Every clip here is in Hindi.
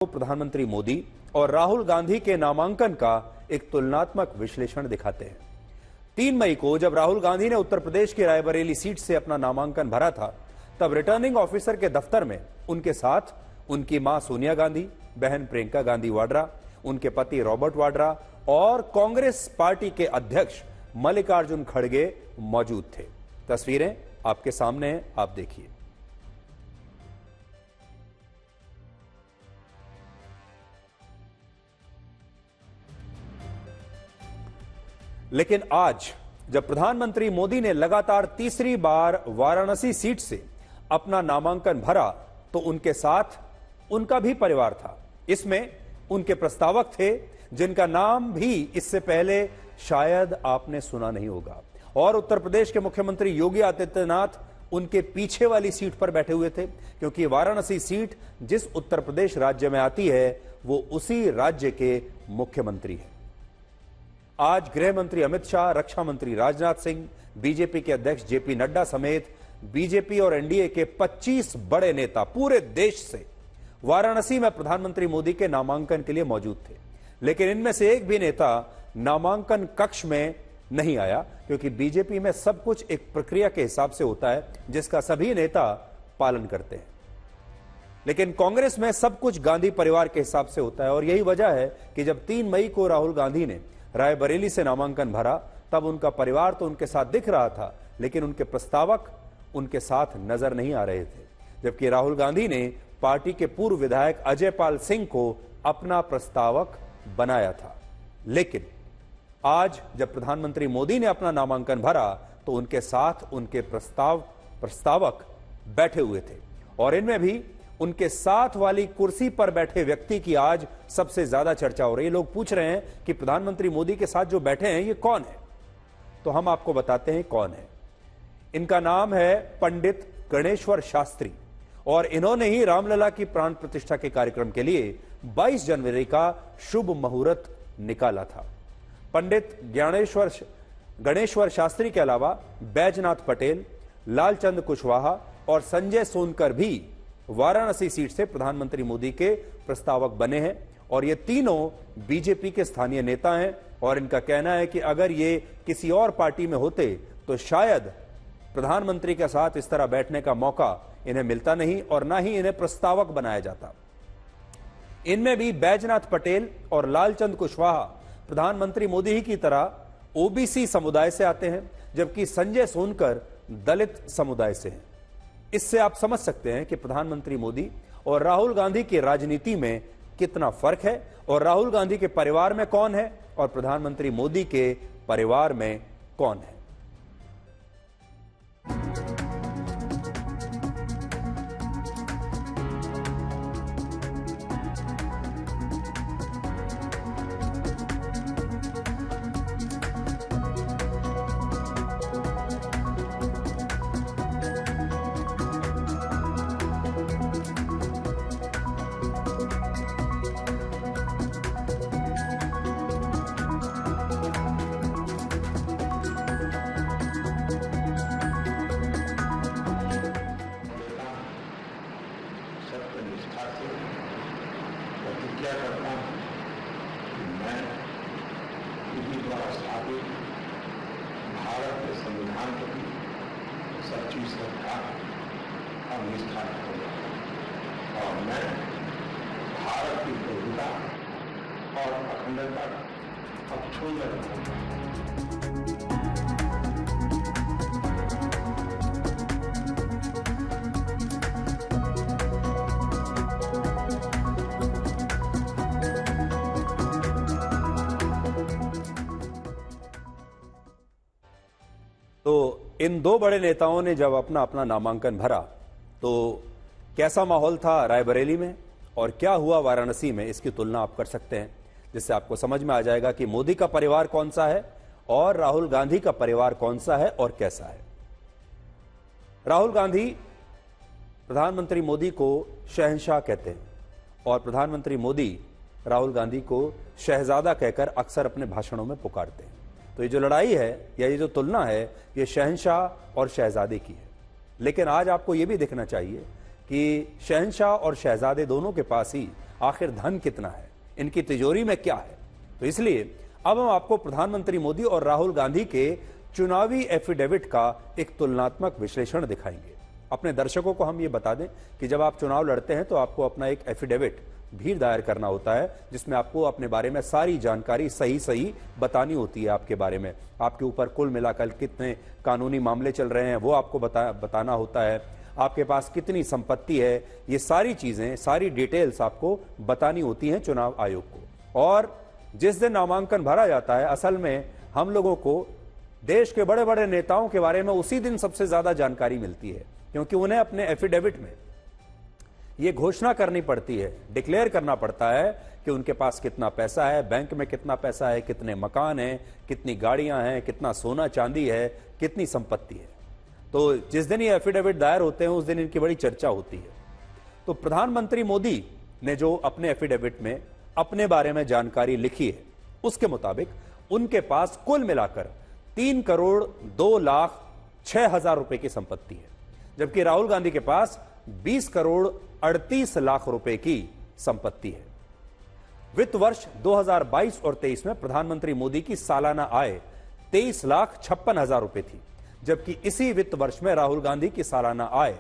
प्रधानमंत्री मोदी और राहुल गांधी के नामांकन का एक तुलनात्मक विश्लेषण दिखाते हैं। 3 मई को जब राहुल गांधी ने उत्तर प्रदेश की रायबरेली सीट से अपना नामांकन भरा था, तब रिटर्निंग ऑफिसर के दफ्तर में उनके साथ उनकी मां सोनिया गांधी, बहन प्रियंका गांधी वाड्रा, उनके पति रॉबर्ट वाड्रा और कांग्रेस पार्टी के अध्यक्ष मल्लिकार्जुन खड़गे मौजूद थे। तस्वीरें आपके सामने हैं, आप देखिए। लेकिन आज जब प्रधानमंत्री मोदी ने लगातार तीसरी बार वाराणसी सीट से अपना नामांकन भरा, तो उनके साथ उनका भी परिवार था। इसमें उनके प्रस्तावक थे जिनका नाम भी इससे पहले शायद आपने सुना नहीं होगा, और उत्तर प्रदेश के मुख्यमंत्री योगी आदित्यनाथ उनके पीछे वाली सीट पर बैठे हुए थे, क्योंकि वाराणसी सीट जिस उत्तर प्रदेश राज्य में आती है वो उसी राज्य के मुख्यमंत्री हैं। आज गृह मंत्री अमित शाह, रक्षा मंत्री राजनाथ सिंह, बीजेपी के अध्यक्ष जेपी नड्डा समेत बीजेपी और एनडीए के 25 बड़े नेता पूरे देश से वाराणसी में प्रधानमंत्री मोदी के नामांकन के लिए मौजूद थे। लेकिन इनमें से एक भी नेता नामांकन कक्ष में नहीं आया, क्योंकि बीजेपी में सब कुछ एक प्रक्रिया के हिसाब से होता है जिसका सभी नेता पालन करते हैं। लेकिन कांग्रेस में सब कुछ गांधी परिवार के हिसाब से होता है, और यही वजह है कि जब 3 मई को राहुल गांधी ने रायबरेली से नामांकन भरा, तब उनका परिवार तो उनके साथ दिख रहा था, लेकिन उनके प्रस्तावक उनके साथ नजर नहीं आ रहे थे। जबकि राहुल गांधी ने पार्टी के पूर्व विधायक अजय पाल सिंह को अपना प्रस्तावक बनाया था। लेकिन आज जब प्रधानमंत्री मोदी ने अपना नामांकन भरा, तो उनके साथ उनके प्रस्तावक बैठे हुए थे, और इनमें भी उनके साथ वाली कुर्सी पर बैठे व्यक्ति की आज सबसे ज्यादा चर्चा हो रही है। लोग पूछ रहे हैं कि प्रधानमंत्री मोदी के साथ जो बैठे हैं ये कौन है, तो हम आपको बताते हैं कौन है। इनका नाम है पंडित गणेश्वर शास्त्री, और इन्होंने ही रामलला की प्राण प्रतिष्ठा के कार्यक्रम के लिए 22 जनवरी का शुभ मुहूर्त निकाला था। पंडित गणेश्वर शास्त्री के अलावा बैजनाथ पटेल, लालचंद कुशवाहा और संजय सोनकर भी वाराणसी सीट से प्रधानमंत्री मोदी के प्रस्तावक बने हैं, और ये तीनों बीजेपी के स्थानीय नेता हैं। और इनका कहना है कि अगर ये किसी और पार्टी में होते तो शायद प्रधानमंत्री के साथ इस तरह बैठने का मौका इन्हें मिलता नहीं, और ना ही इन्हें प्रस्तावक बनाया जाता। इनमें भी बैजनाथ पटेल और लालचंद कुशवाहा प्रधानमंत्री मोदी ही की तरह ओबीसी समुदाय से आते हैं, जबकि संजय सोनकर दलित समुदाय से हैं। इससे आप समझ सकते हैं कि प्रधानमंत्री मोदी और राहुल गांधी की राजनीति में कितना फर्क है, और राहुल गांधी के परिवार में कौन है और प्रधानमंत्री मोदी के परिवार में कौन है। प्रतिज्ञा करता हूं कि मैं विधि द्वारा स्थापित भारत के संविधान के प्रति सच्ची श्रद्धा और निष्ठा रखूंगा, और मैं भारत की एकता और अखंडता अक्षुण्ण रखूंगा। तो इन दो बड़े नेताओं ने जब अपना अपना नामांकन भरा, तो कैसा माहौल था रायबरेली में और क्या हुआ वाराणसी में, इसकी तुलना आप कर सकते हैं, जिससे आपको समझ में आ जाएगा कि मोदी का परिवार कौन सा है और राहुल गांधी का परिवार कौन सा है और कैसा है। राहुल गांधी प्रधानमंत्री मोदी को शहंशाह कहते हैं, और प्रधानमंत्री मोदी राहुल गांधी को शहजादा कहकर अक्सर अपने भाषणों में पुकारते हैं। तो ये जो लड़ाई है या ये जो तुलना है, ये शहंशाह और शहजादे की है। लेकिन आज आपको ये भी देखना चाहिए कि शहंशाह और शहजादे दोनों के पास ही आखिर धन कितना है, इनकी तिजोरी में क्या है। तो इसलिए अब हम आपको प्रधानमंत्री मोदी और राहुल गांधी के चुनावी एफिडेविट का एक तुलनात्मक विश्लेषण दिखाएंगे। अपने दर्शकों को हम ये बता दें कि जब आप चुनाव लड़ते हैं तो आपको अपना एक एफिडेविट भी दायर करना होता है, जिसमें आपको अपने बारे में सारी जानकारी सही बतानी होती है। आपके बारे में, आपके ऊपर कुल मिलाकर कितने कानूनी मामले चल रहे हैं वो आपको बताना होता है, आपके पास कितनी संपत्ति है, ये सारी चीजें, सारी डिटेल्स आपको बतानी होती हैं चुनाव आयोग को। और जिस दिन नामांकन भरा जाता है, असल में हम लोगों को देश के बड़े बड़े नेताओं के बारे में उसी दिन सबसे ज्यादा जानकारी मिलती है, क्योंकि उन्हें अपने एफिडेविट में ये घोषणा करनी पड़ती है, डिक्लेयर करना पड़ता है कि उनके पास कितना पैसा है, बैंक में कितना पैसा है, कितने मकान हैं, कितनी गाड़ियां हैं, कितना सोना चांदी है, कितनी संपत्ति है। तो जिस दिन ये एफिडेविट दायर होते हैं उस दिन इनकी बड़ी चर्चा होती है। तो प्रधानमंत्री मोदी ने जो अपने एफिडेविट में अपने बारे में जानकारी लिखी है, उसके मुताबिक उनके पास कुल मिलाकर 3,02,06,000 रुपए की संपत्ति है, जबकि राहुल गांधी के पास 20,38,00,000 रुपए की संपत्ति है। वित्त वर्ष 2022 और 23 में प्रधानमंत्री मोदी की सालाना आय 23,56,000 रुपए थी, जबकि इसी वित्त वर्ष में राहुल गांधी की सालाना आय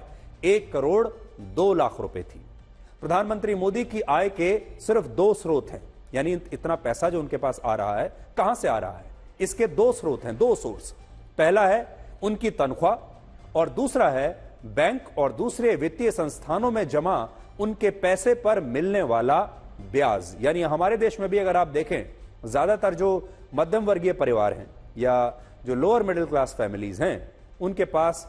1,02,00,000 रुपए थी। प्रधानमंत्री मोदी की आय के सिर्फ दो स्रोत हैं, यानी इतना पैसा जो उनके पास आ रहा है कहां से आ रहा है, इसके दो स्रोत हैं, दो सोर्स। पहला है उनकी तनख्वाह और दूसरा है बैंक और दूसरे वित्तीय संस्थानों में जमा उनके पैसे पर मिलने वाला ब्याज। यानी हमारे देश में भी अगर आप देखें, ज्यादातर जो मध्यम वर्गीय परिवार हैं या जो लोअर मिडिल क्लास फैमिलीज हैं, उनके पास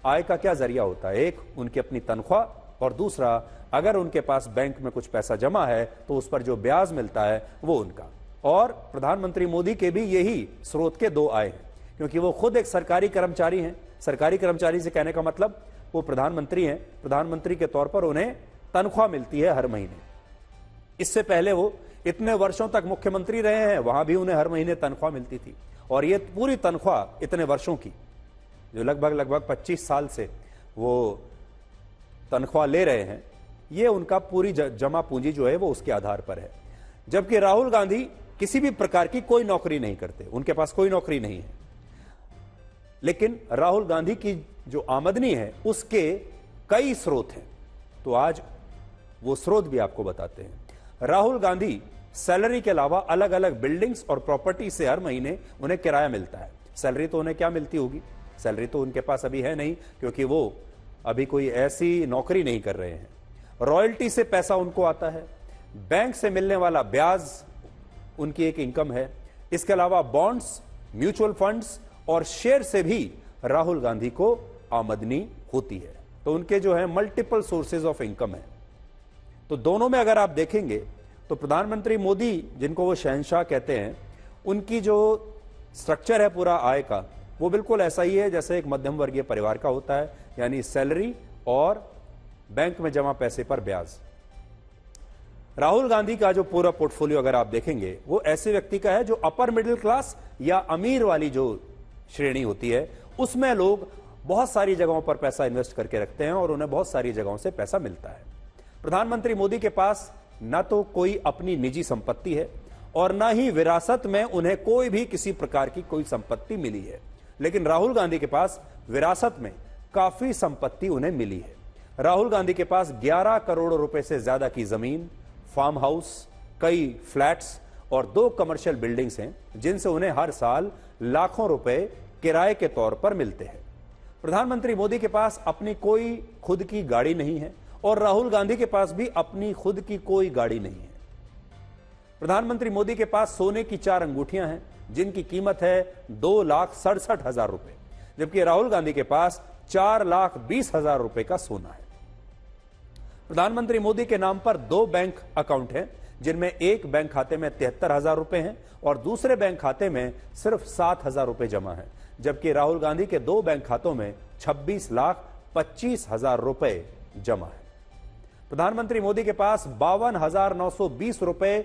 आय का क्या जरिया होता है, एक उनकी अपनी तनख्वाह और दूसरा अगर उनके पास बैंक में कुछ पैसा जमा है तो उस पर जो ब्याज मिलता है वो उनका। और प्रधानमंत्री मोदी के भी यही स्रोत के दो आय हैं, क्योंकि वो खुद एक सरकारी कर्मचारी हैं। सरकारी कर्मचारी से कहने का मतलब वो प्रधानमंत्री हैं, प्रधानमंत्री के तौर पर उन्हें तनख्वाह मिलती है हर महीने। इससे पहले वो इतने वर्षों तक मुख्यमंत्री रहे हैं, वहां भी उन्हें हर महीने तनख्वाह मिलती थी। और ये पूरी तनख्वाह इतने वर्षों की, जो लगभग 25 साल से वो तनख्वाह ले रहे हैं, ये उनका पूरी जमा पूंजी जो है वो उसके आधार पर है। जबकि राहुल गांधी किसी भी प्रकार की कोई नौकरी नहीं करते, उनके पास कोई नौकरी नहीं है। लेकिन राहुल गांधी की जो आमदनी है उसके कई स्रोत हैं, तो आज वो स्रोत भी आपको बताते हैं। राहुल गांधी सैलरी के अलावा अलग अलग बिल्डिंग्स और प्रॉपर्टी से हर महीने उन्हें किराया मिलता है। सैलरी तो उन्हें क्या मिलती होगी, सैलरी तो उनके पास अभी है नहीं, क्योंकि वो अभी कोई ऐसी नौकरी नहीं कर रहे हैं। रॉयल्टी से पैसा उनको आता है, बैंक से मिलने वाला ब्याज उनकी एक इनकम है। इसके अलावा बॉन्ड्स, म्यूचुअल फंड्स और शेयर से भी राहुल गांधी को आमदनी होती है। तो उनके जो है मल्टीपल सोर्सेज ऑफ इनकम है। तो दोनों में अगर आप देखेंगे तो प्रधानमंत्री मोदी, जिनको वो शहंशाह कहते हैं, उनकी जो स्ट्रक्चर है पूरा आय का, वो बिल्कुल ऐसा ही है जैसे एक मध्यम वर्गीय परिवार का होता है, यानी सैलरी और बैंक में जमा पैसे पर ब्याज। राहुल गांधी का जो पूरा पोर्टफोलियो अगर आप देखेंगे, वो ऐसे व्यक्ति का है जो अपर मिडिल क्लास या अमीर वाली जो श्रेणी होती है, उसमें लोग बहुत सारी जगहों पर पैसा इन्वेस्ट करके रखते हैं और उन्हें बहुत सारी जगहों से पैसा मिलता है। प्रधानमंत्री मोदी के पास न तो कोई अपनी निजी संपत्ति है और न ही विरासत में उन्हें कोई भी किसी प्रकार की कोई संपत्ति मिली है। लेकिन राहुल गांधी के पास विरासत में काफी संपत्ति उन्हें मिली है। राहुल गांधी के पास 11 करोड़ रुपए से ज्यादा की जमीन, फार्म हाउस, कई फ्लैट्स और 2 कमर्शियल बिल्डिंग्स हैं, जिनसे उन्हें हर साल लाखों रुपए किराए के तौर पर मिलते हैं। प्रधानमंत्री मोदी के पास अपनी कोई खुद की गाड़ी नहीं है और राहुल गांधी के पास भी अपनी खुद की कोई गाड़ी नहीं है। प्रधानमंत्री मोदी के पास सोने की 4 अंगूठियां हैं, जिनकी कीमत है 2,67,000 रुपए, जबकि राहुल गांधी के पास 4,20,000 रुपए का सोना है। प्रधानमंत्री मोदी के नाम पर 2 बैंक अकाउंट हैं, जिनमें एक बैंक खाते में 73,000 रुपए हैं और दूसरे बैंक खाते में सिर्फ 7,000 रुपए जमा है, जबकि राहुल गांधी के 2 बैंक खातों में 26,25,000 रुपए जमा है। प्रधानमंत्री मोदी के पास 52,920 रुपए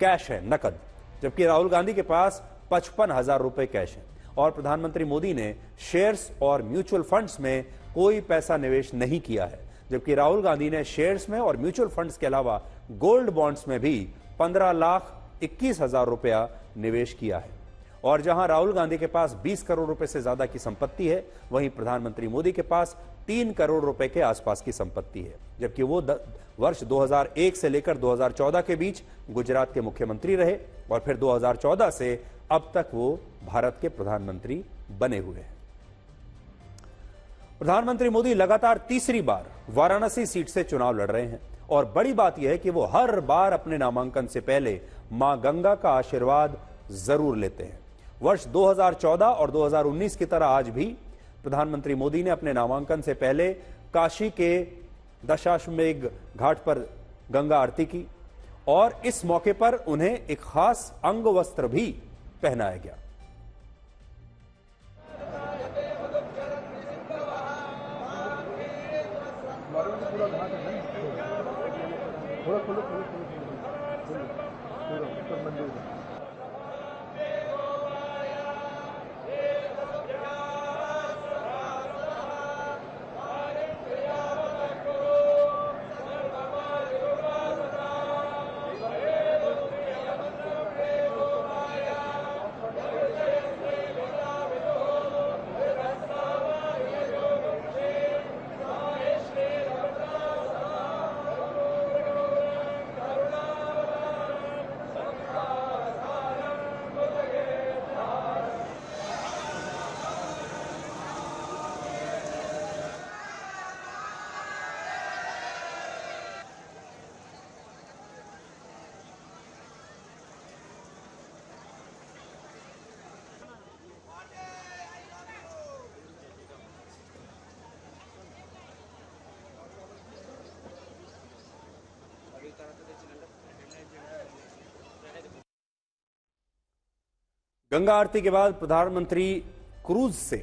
कैश है, नकद, जबकि राहुल गांधी के पास 55,000 रुपए कैश है। और प्रधानमंत्री मोदी ने शेयर्स और म्यूचुअल फंड्स में कोई पैसा निवेश नहीं किया है, जबकि राहुल गांधी ने शेयर्स में और म्यूचुअल फंड्स के अलावा गोल्ड बॉन्ड्स में भी 15,21,000 रुपया निवेश किया है। और जहां राहुल गांधी के पास 20 करोड़ रुपए से ज्यादा की संपत्ति है, वहीं प्रधानमंत्री मोदी के पास 3 करोड़ रुपए के आसपास की संपत्ति है, जबकि वो वर्ष 2001 से लेकर 2014 के बीच गुजरात के मुख्यमंत्री रहे और फिर 2014 से अब तक वो भारत के प्रधानमंत्री बने हुए हैं। प्रधानमंत्री मोदी लगातार तीसरी बार वाराणसी सीट से चुनाव लड़ रहे हैं और बड़ी बात यह है कि वो हर बार अपने नामांकन से पहले मां गंगा का आशीर्वाद जरूर लेते हैं। वर्ष 2014 और 2019 की तरह आज भी प्रधानमंत्री मोदी ने अपने नामांकन से पहले काशी के दशाश्वमेध घाट पर गंगा आरती की और इस मौके पर उन्हें एक खास अंग वस्त्र भी पहनाया गया। गंगा आरती के बाद प्रधानमंत्री क्रूज से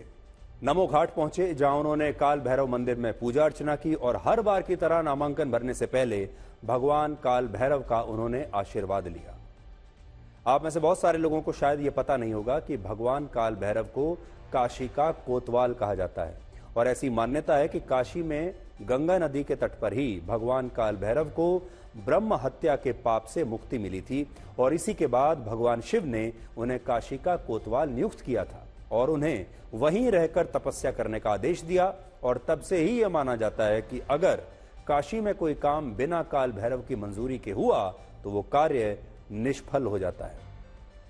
नमो घाट पहुंचे, जहां उन्होंने काल भैरव मंदिर में पूजा अर्चना की और हर बार की तरह नामांकन भरने से पहले भगवान काल भैरव का उन्होंने आशीर्वाद लिया। आप में से बहुत सारे लोगों को शायद यह पता नहीं होगा कि भगवान काल भैरव को काशी का कोतवाल कहा जाता है और ऐसी मान्यता है कि काशी में गंगा नदी के तट पर ही भगवान काल भैरव को ब्रह्म हत्या के पाप से मुक्ति मिली थी और इसी के बाद भगवान शिव ने उन्हें काशी का कोतवाल नियुक्त किया था और उन्हें वहीं रहकर तपस्या करने का आदेश दिया और तब से ही यह माना जाता है कि अगर काशी में कोई काम बिना काल भैरव की मंजूरी के हुआ तो वो कार्य निष्फल हो जाता है।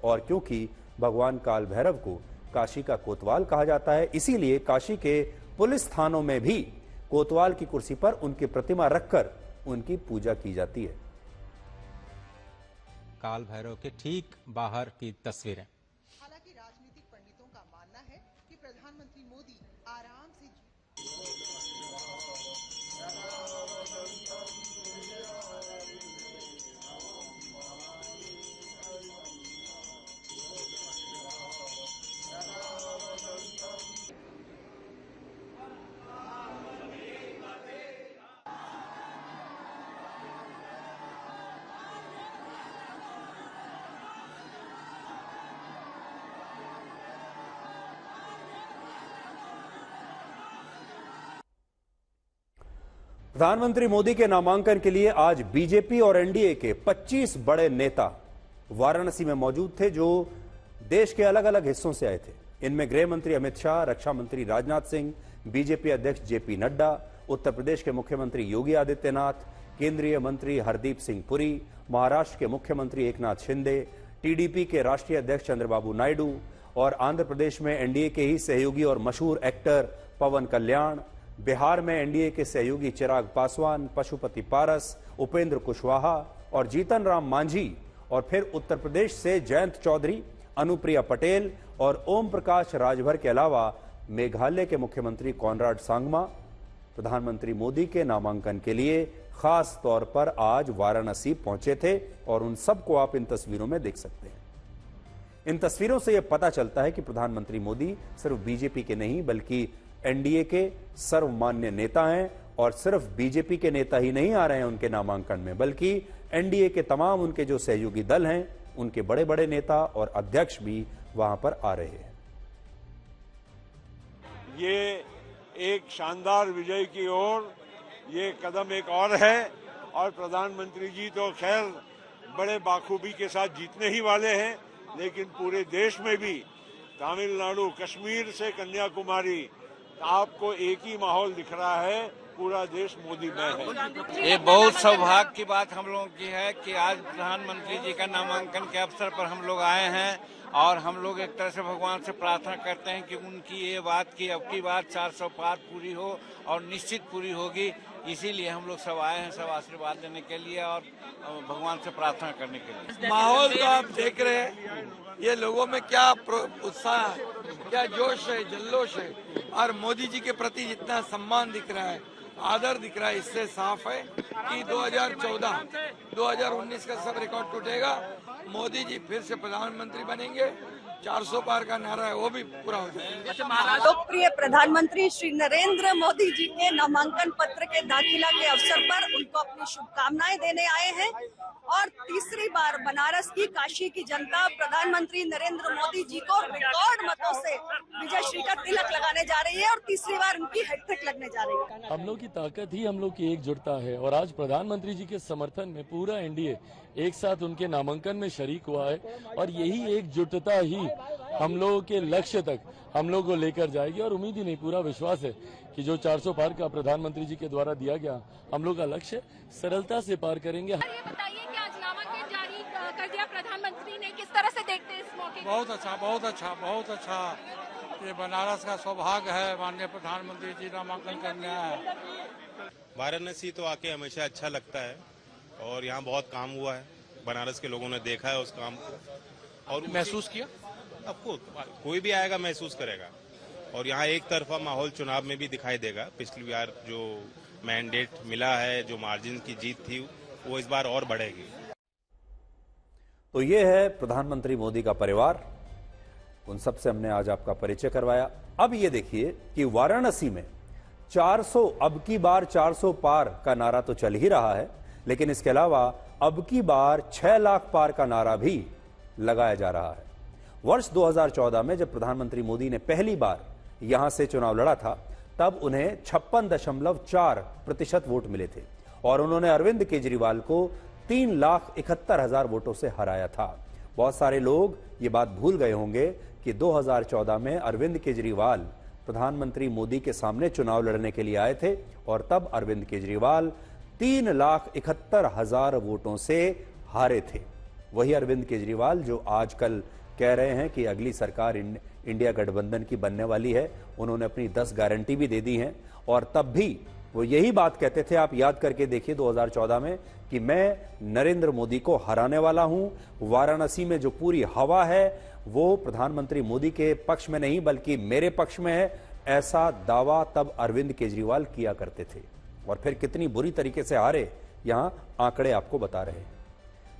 और क्योंकि भगवान काल भैरव को काशी का कोतवाल कहा जाता है, इसीलिए काशी के पुलिस थानों में भी कोतवाल की कुर्सी पर उनकी प्रतिमा रखकर उनकी पूजा की जाती है। काल भैरव के ठीक बाहर की तस्वीरें। हालांकि राजनीतिक पंडितों का मानना है कि प्रधानमंत्री मोदी आराम से प्रधानमंत्री मोदी के नामांकन के लिए आज बीजेपी और एनडीए के 25 बड़े नेता वाराणसी में मौजूद थे, जो देश के अलग अलग हिस्सों से आए थे। इनमें गृह मंत्री अमित शाह, रक्षा मंत्री राजनाथ सिंह, बीजेपी अध्यक्ष जेपी नड्डा, उत्तर प्रदेश के मुख्यमंत्री योगी आदित्यनाथ, केंद्रीय मंत्री हरदीप सिंह पुरी, महाराष्ट्र के मुख्यमंत्री एकनाथ शिंदे, टीडीपी के राष्ट्रीय अध्यक्ष चंद्रबाबू नायडू और आंध्र प्रदेश में एनडीए के ही सहयोगी और मशहूर एक्टर पवन कल्याण, बिहार में एनडीए के सहयोगी चिराग पासवान, पशुपति पारस, उपेंद्र कुशवाहा और जीतन राम मांझी, और फिर उत्तर प्रदेश से जयंत चौधरी, अनुप्रिया पटेल और ओम प्रकाश राजभर के अलावा मेघालय के मुख्यमंत्री कॉनराड सांगमा प्रधानमंत्री मोदी के नामांकन के लिए खास तौर पर आज वाराणसी पहुंचे थे और उन सबको आप इन तस्वीरों में देख सकते हैं। इन तस्वीरों से यह पता चलता है कि प्रधानमंत्री मोदी सिर्फ बीजेपी के नहीं बल्कि एनडीए के सर्वमान्य नेता हैं और सिर्फ बीजेपी के नेता ही नहीं आ रहे हैं उनके नामांकन में, बल्कि एनडीए के तमाम उनके जो सहयोगी दल हैं, उनके बड़े बड़े नेता और अध्यक्ष भी वहां पर आ रहे हैं। ये एक शानदार विजय की ओर ये कदम एक और है और प्रधानमंत्री जी तो खैर बड़े बाखूबी के साथ जीतने ही वाले हैं, लेकिन पूरे देश में भी तमिलनाडु, कश्मीर से कन्याकुमारी आपको एक ही माहौल दिख रहा है, पूरा देश मोदी में है। ये बहुत सौभाग्य की बात हम लोगों की है कि आज प्रधानमंत्री जी का नामांकन के अवसर पर हम लोग आए हैं और हम लोग एक तरह से भगवान से प्रार्थना करते हैं कि उनकी ये बात की अब की बात 400 पार पूरी हो और निश्चित पूरी होगी। इसीलिए हम लोग सब आए हैं, सब आशीर्वाद देने के लिए और भगवान से प्रार्थना करने के लिए। माहौल तो आप देख रहे हैं, ये लोगों में क्या उत्साह है, क्या जोश है, जल्लोष है और मोदी जी के प्रति जितना सम्मान दिख रहा है, आदर दिख रहा है, इससे साफ है कि 2014, 2019 का सब रिकॉर्ड टूटेगा। मोदी जी फिर से प्रधानमंत्री बनेंगे, 400 पार का नारा है वो भी पूरा हो जाएगा। लोकप्रिय प्रधानमंत्री श्री नरेंद्र मोदी जी के नामांकन पत्र के दाखिला के अवसर पर उनको अपनी शुभकामनाएं देने आए हैं और तीसरी बार बनारस की, काशी की जनता प्रधानमंत्री नरेंद्र मोदी जी को रिकॉर्ड मतों से विजय श्री का तिलक लगाने जा रही है और तीसरी बार उनकी हैट्रिक लगने जा रही है। हम लोग की ताकत ही हम लोग की एकजुटता है और आज प्रधानमंत्री जी के समर्थन में पूरा एनडीए एक साथ उनके नामांकन में शरीक हुआ है और यही एकजुटता ही हम लोगों के लक्ष्य तक हम लोग को लेकर जाएगी और उम्मीद ही नहीं, पूरा विश्वास है कि जो 400 पार का प्रधानमंत्री जी के द्वारा दिया गया हम लोग का लक्ष्य सरलता से पार करेंगे। ये बताइए कि आज नामांकन जारी कर दिया प्रधानमंत्री ने, किस तरह से देखते हैं इस मौके? बहुत अच्छा, बहुत अच्छा, बहुत अच्छा। ये बनारस का सौभाग्य है, माननीय प्रधानमंत्री जी नामांकन करने आए। वाराणसी तो आके हमेशा अच्छा लगता है और यहाँ बहुत काम हुआ है, बनारस के लोगों ने देखा है उस काम को और महसूस किया। आपको कोई भी आएगा महसूस करेगा और यहाँ एक तरफा माहौल चुनाव में भी दिखाई देगा। पिछली बार जो मैंडेट मिला है, जो मार्जिन की जीत थी, वो इस बार और बढ़ेगी। तो ये है प्रधानमंत्री मोदी का परिवार, उन सब से हमने आज आपका परिचय करवाया। अब ये देखिए कि वाराणसी में 400, अब की बार 400 पार का नारा तो चल ही रहा है, लेकिन इसके अलावा अब की बार 6 लाख पार का नारा भी लगाया जा रहा है। वर्ष 2014 में जब प्रधानमंत्री मोदी ने पहली बार यहां से चुनाव लड़ा था, तब उन्हें 56.4% वोट मिले थे और उन्होंने अरविंद केजरीवाल को 3,71,000 वोटों से हराया था। बहुत सारे लोग ये बात भूल गए होंगे कि 2014 में अरविंद केजरीवाल प्रधानमंत्री मोदी के सामने चुनाव लड़ने के लिए आए थे और तब अरविंद केजरीवाल 3,71,000 वोटों से हारे थे। वही अरविंद केजरीवाल जो आजकल कह रहे हैं कि अगली सरकार इंडिया गठबंधन की बनने वाली है। उन्होंने अपनी 10 गारंटी भी दे दी हैं और तब भी वो यही बात कहते थे, आप याद करके देखिए 2014 में, कि मैं नरेंद्र मोदी को हराने वाला हूं। वाराणसी में जो पूरी हवा है वो प्रधानमंत्री मोदी के पक्ष में नहीं बल्कि मेरे पक्ष में है, ऐसा दावा तब अरविंद केजरीवाल किया करते थे। और फिर कितनी बुरी तरीके से हारे, यहां आंकड़े आपको बता रहे हैं।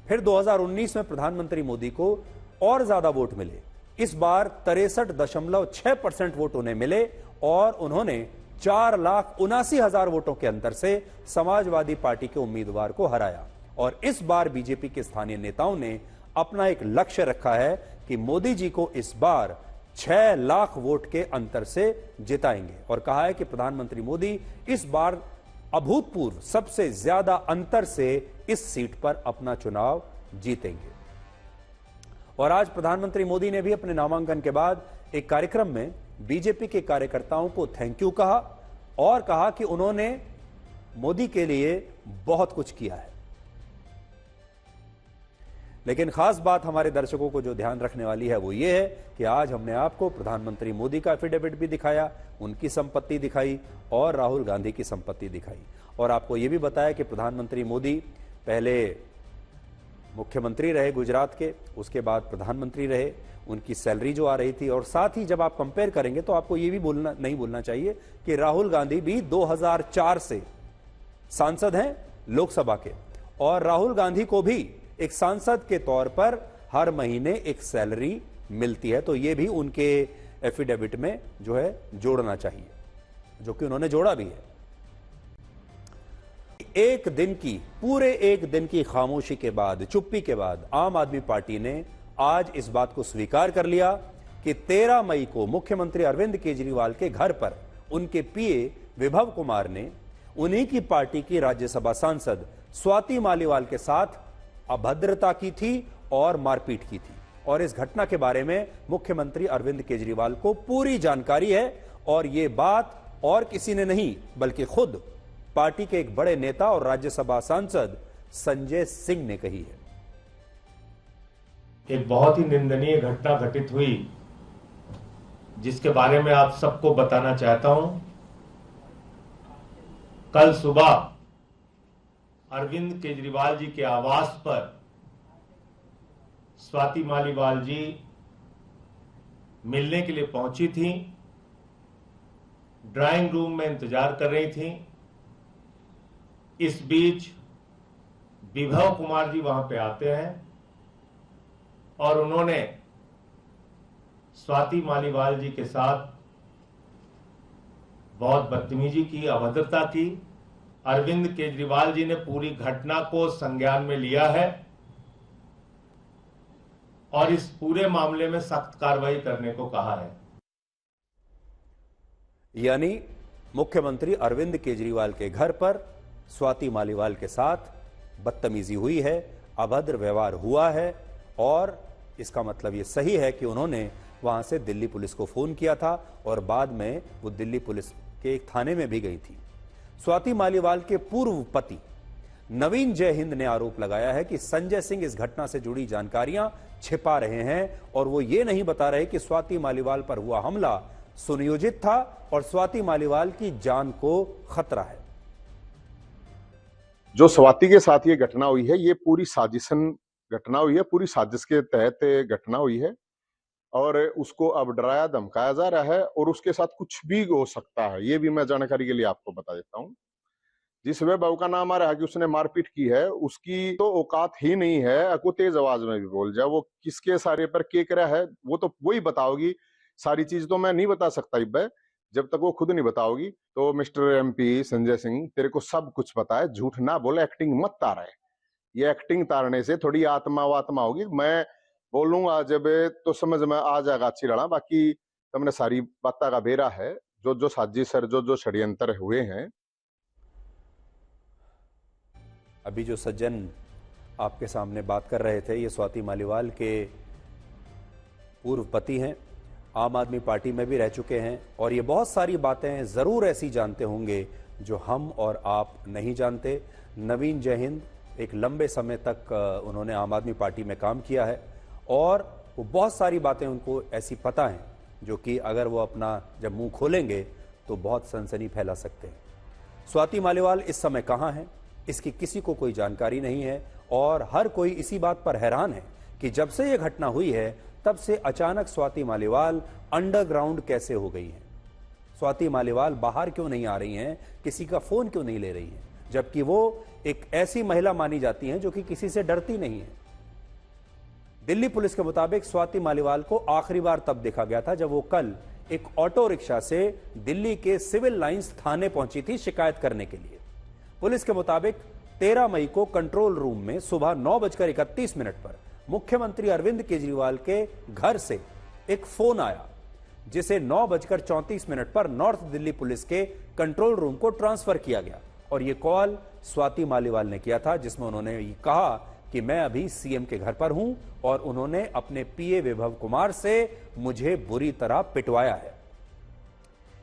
फिर 2019 में प्रधानमंत्री मोदी को और ज्यादा वोट मिले। इस बार 63.6% वोट उन्हें मिले और उन्होंने 4,79,000 वोटों के अंतर से समाजवादी पार्टी के उम्मीदवार को हराया। और इस बार बीजेपी के स्थानीय नेताओं ने अपना एक लक्ष्य रखा है कि मोदी जी को इस बार 6 लाख वोट के अंतर से जिताएंगे और कहा है कि प्रधानमंत्री मोदी इस बार अभूतपूर्व सबसे ज्यादा अंतर से इस सीट पर अपना चुनाव जीतेंगे। और आज प्रधानमंत्री मोदी ने भी अपने नामांकन के बाद एक कार्यक्रम में बीजेपी के कार्यकर्ताओं को थैंक यू कहा और कहा कि उन्होंने मोदी के लिए बहुत कुछ किया है। लेकिन खास बात हमारे दर्शकों को जो ध्यान रखने वाली है वो ये है कि आज हमने आपको प्रधानमंत्री मोदी का एफिडेविट भी दिखाया, उनकी संपत्ति दिखाई और राहुल गांधी की संपत्ति दिखाई और आपको ये भी बताया कि प्रधानमंत्री मोदी पहले मुख्यमंत्री रहे गुजरात के, उसके बाद प्रधानमंत्री रहे, उनकी सैलरी जो आ रही थी। और साथ ही जब आप कंपेयर करेंगे तो आपको ये भी नहीं भूलना चाहिए कि राहुल गांधी भी 2004 से सांसद हैं लोकसभा के और राहुल गांधी को भी एक सांसद के तौर पर हर महीने एक सैलरी मिलती है। तो ये भी उनके एफिडेविट में जो है जोड़ना चाहिए, जो कि उन्होंने जोड़ा भी है। पूरे एक दिन की खामोशी के बाद, चुप्पी के बाद आम आदमी पार्टी ने आज इस बात को स्वीकार कर लिया कि 13 मई को मुख्यमंत्री अरविंद केजरीवाल के घर पर उनके पीए विभव कुमार ने उन्हीं की पार्टी की राज्यसभा सांसद स्वाति मालीवाल के साथ अभद्रता की थी और मारपीट की थी। और इस घटना के बारे में मुख्यमंत्री अरविंद केजरीवाल को पूरी जानकारी है और यह बात और किसी ने नहीं बल्कि खुद पार्टी के एक बड़े नेता और राज्यसभा सांसद संजय सिंह ने कही है। एक बहुत ही निंदनीय घटना घटित हुई जिसके बारे में आप सबको बताना चाहता हूं। कल सुबह अरविंद केजरीवाल जी के आवास पर स्वाति मालीवाल जी मिलने के लिए पहुंची थी, ड्राइंग रूम में इंतजार कर रही थी। इस बीच विभव कुमार जी वहां पे आते हैं और उन्होंने स्वाति मालीवाल जी के साथ बहुत बदतमीजी की, अभद्रता की। अरविंद केजरीवाल जी ने पूरी घटना को संज्ञान में लिया है और इस पूरे मामले में सख्त कार्रवाई करने को कहा है। यानी मुख्यमंत्री अरविंद केजरीवाल के घर पर स्वाति मालीवाल के साथ बदतमीजी हुई है, अभद्र व्यवहार हुआ है और इसका मतलब यह सही है कि उन्होंने वहां से दिल्ली पुलिस को फोन किया था और बाद में वो दिल्ली पुलिस के एक थाने में भी गई थी। स्वाति मालीवाल के पूर्व पति नवीन जयहिंद ने आरोप लगाया है कि संजय सिंह इस घटना से जुड़ी जानकारियां छिपा रहे हैं और वो ये नहीं बता रहे कि स्वाति मालीवाल पर हुआ हमला सुनियोजित था और स्वाति मालीवाल की जान को खतरा है। जो स्वाति के साथ ये घटना हुई है, ये पूरी साजिशन घटना हुई है, पूरी साजिश के तहत घटना हुई है और उसको अब डराया धमकाया जा रहा है और उसके साथ कुछ भी हो सकता है। ये भी मैं जानकारी के लिए आपको बता देता हूँ। जिस वैभव का नाम आ रहा है कि उसने मारपीट की है, उसकी तो औकात ही नहीं है को तेज आवाज में भी बोल जाए। वो किसके सारे पर के रहा है वो तो वही बताओगी। सारी चीज तो मैं नहीं बता सकता इब्बे, जब तक वो खुद नहीं बताओगी। तो मिस्टर एमपी संजय सिंह, तेरे को सब कुछ पता है, झूठ ना बोले, एक्टिंग मत तारे। ये एक्टिंग तारने से थोड़ी आत्मा होगी। मैं बोलूंगा जब तो समझ में आ जाएगा अच्छी लड़ा। बाकी तुमने सारी बात का बेरा है, जो साजिश है, जो षड्यंत्र हुए हैं। अभी जो सज्जन आपके सामने बात कर रहे थे, ये स्वाति मालीवाल के पूर्व पति हैं, आम आदमी पार्टी में भी रह चुके हैं और ये बहुत सारी बातें जरूर ऐसी जानते होंगे जो हम और आप नहीं जानते। नवीन जयहिंद एक लंबे समय तक उन्होंने आम आदमी पार्टी में काम किया है और वो बहुत सारी बातें उनको ऐसी पता हैं जो कि अगर वो अपना जब मुंह खोलेंगे तो बहुत सनसनी फैला सकते हैं। स्वाति मालीवाल इस समय कहां है, इसकी किसी को कोई जानकारी नहीं है और हर कोई इसी बात पर हैरान है कि जब से यह घटना हुई है तब से अचानक स्वाति मालीवाल अंडरग्राउंड कैसे हो गई हैं। स्वाति मालीवाल बाहर क्यों नहीं आ रही हैं, किसी का फोन क्यों नहीं ले रही हैं, जबकि वो एक ऐसी महिला मानी जाती हैं जो कि किसी से डरती नहीं है। दिल्ली पुलिस के मुताबिक स्वाति मालीवाल को आखिरी बार तब देखा गया था जब वो कल एक ऑटो रिक्शा से दिल्ली के सिविल लाइंस थाने पहुंची थी शिकायत करने के लिए। पुलिस के मुताबिक 13 मई को कंट्रोल रूम में सुबह 9:31 पर मुख्यमंत्री अरविंद केजरीवाल के घर से एक फोन आया जिसे 9:34 पर नॉर्थ दिल्ली पुलिस के कंट्रोल रूम को ट्रांसफर किया गया और यह कॉल स्वाति मालीवाल ने किया था, जिसमें उन्होंने कहा कि मैं अभी सीएम के घर पर हूं और उन्होंने अपने पीए विभव कुमार से मुझे बुरी तरह पिटवाया है।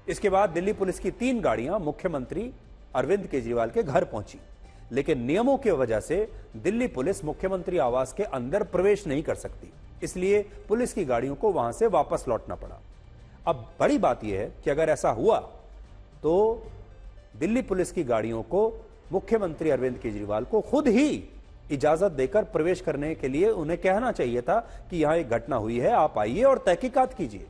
इसके बाद दिल्ली पुलिस की 3 गाड़ियां मुख्यमंत्री अरविंद केजरीवाल के घर पहुंची, लेकिन नियमों की वजह से दिल्ली पुलिस मुख्यमंत्री आवास के अंदर प्रवेश नहीं कर सकती, इसलिए पुलिस की गाड़ियों को वहां से वापस लौटना पड़ा। अब बड़ी बात यह है कि अगर ऐसा हुआ तो दिल्ली पुलिस की गाड़ियों को मुख्यमंत्री अरविंद केजरीवाल को खुद ही इजाजत देकर प्रवेश करने के लिए उन्हें कहना चाहिए था कि यहां एक घटना हुई है, आप आइए और तहकीकात कीजिए।